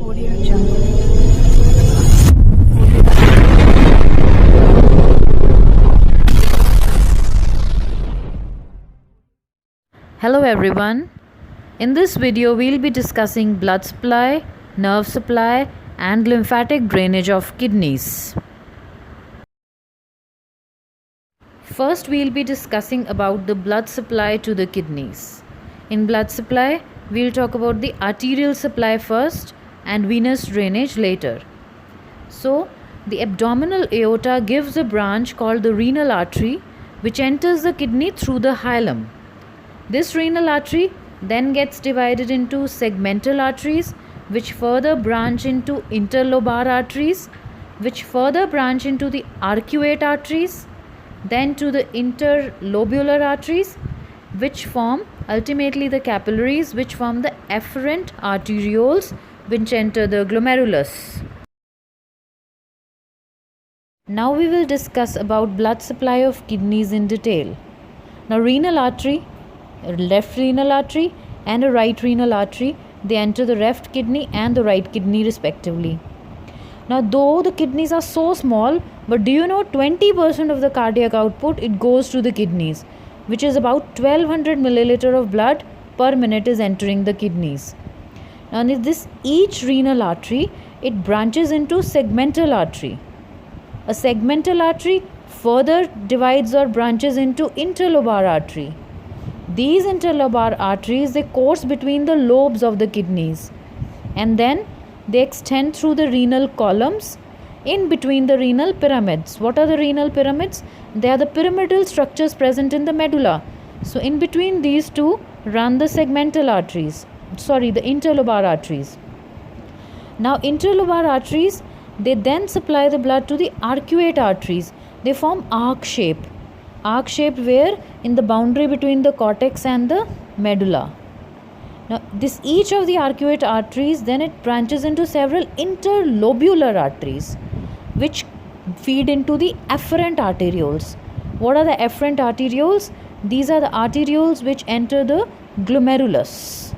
Audio Jungle. Hello everyone. In this video we'll be discussing blood supply, nerve supply and lymphatic drainage of kidneys. First we'll be discussing about the blood supply to the kidneys. In blood supply we'll talk about the arterial supply first and venous drainage later. So the abdominal aorta gives a branch called the renal artery which enters the kidney through the hilum. This renal artery then gets divided into segmental arteries which further branch into interlobar arteries which further branch into the arcuate arteries, then to the interlobular arteries which form ultimately the capillaries which form the afferent arterioles which enter the glomerulus. Now we will discuss about blood supply of kidneys in detail. Now renal artery, a left renal artery and a right renal artery, they enter the left kidney and the right kidney respectively. Now though the kidneys are so small, but do you know 20% of the cardiac output it goes to the kidneys, which is about 1200 milliliter of blood per minute is entering the kidneys. Now in this each renal artery it branches into segmental artery. A segmental artery further divides or branches into interlobar artery. These interlobar arteries they course between the lobes of the kidneys and then they extend through the renal columns in between the renal pyramids. What are the renal pyramids? They are the pyramidal structures present in the medulla. So in between these two run the segmental arteries, the interlobar arteries. Now interlobar arteries they then supply the blood to the arcuate arteries. They form arc shaped where in the boundary between the cortex and the medulla. Now this each of the arcuate arteries then it branches into several interlobular arteries which feed into the afferent arterioles. What are the afferent arterioles? These are the arterioles which enter the glomerulus.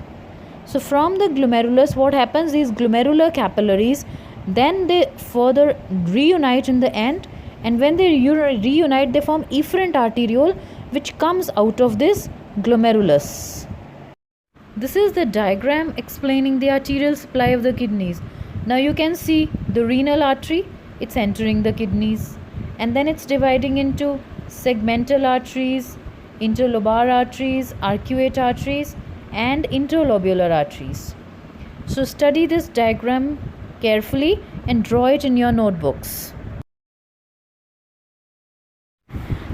So from the glomerulus what happens, these glomerular capillaries then they further reunite in the end, and when they reunite they form efferent arteriole which comes out of this glomerulus. This is the diagram explaining the arterial supply of the kidneys. Now you can see the renal artery, it's entering the kidneys and then it's dividing into segmental arteries, interlobar arteries, arcuate arteries and interlobular arteries. So study this diagram carefully and draw it in your notebooks.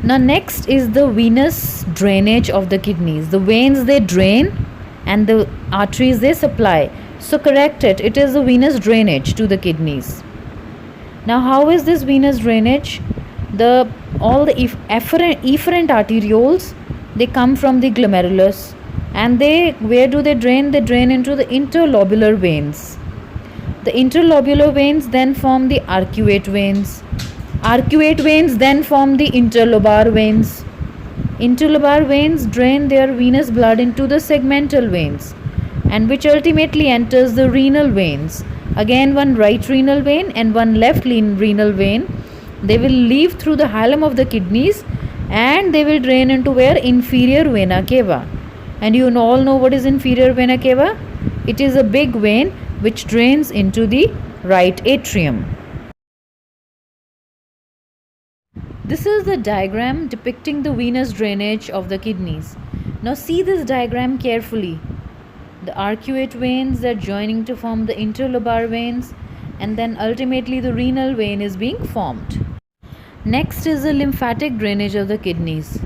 Now next is the venous drainage of the kidneys. The veins they drain and the arteries they supply. So correct it. It is the venous drainage to the kidneys. Now how is this venous drainage? All the efferent arterioles they come from the glomerulus and where do they drain? They drain into the interlobular veins. The interlobular veins then form the arcuate veins. Arcuate veins then form the interlobar veins. Interlobar veins drain their venous blood into the segmental veins and which ultimately enters the renal veins. Again one right renal vein and one left renal vein. They will leave through the hilum of the kidneys and they will drain into where? Inferior vena cava. And you all know what is inferior vena cava? It is a big vein which drains into the right atrium. This is the diagram depicting the venous drainage of the kidneys. Now see this diagram carefully. The arcuate veins are joining to form the interlobar veins and then ultimately the renal vein is being formed. Next is the lymphatic drainage of the kidneys.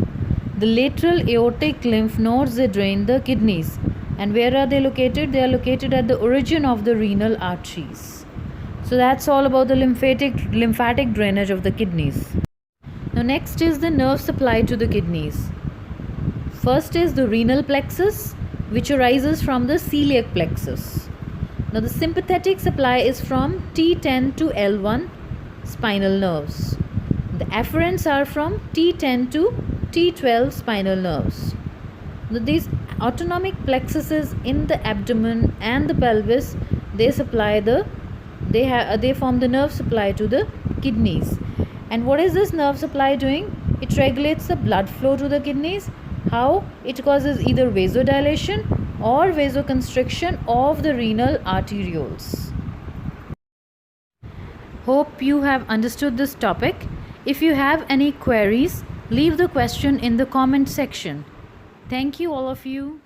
The lateral aortic lymph nodes they drain the kidneys. And where are they located? They are located at the origin of the renal arteries. So that's all about the lymphatic drainage of the kidneys. Now next is the nerve supply to the kidneys. First is the renal plexus which arises from the celiac plexus. Now the sympathetic supply is from T10 to L1 spinal nerves. The afferents are from T10 to T12 spinal nerves. Now these autonomic plexuses in the abdomen and the pelvis they form the nerve supply to the kidneys. And what is this nerve supply doing? It regulates the blood flow to the kidneys. How? It causes either vasodilation or vasoconstriction of the renal arterioles. Hope you have understood this topic. If you have any queries, leave the question in the comment section. Thank you all of you.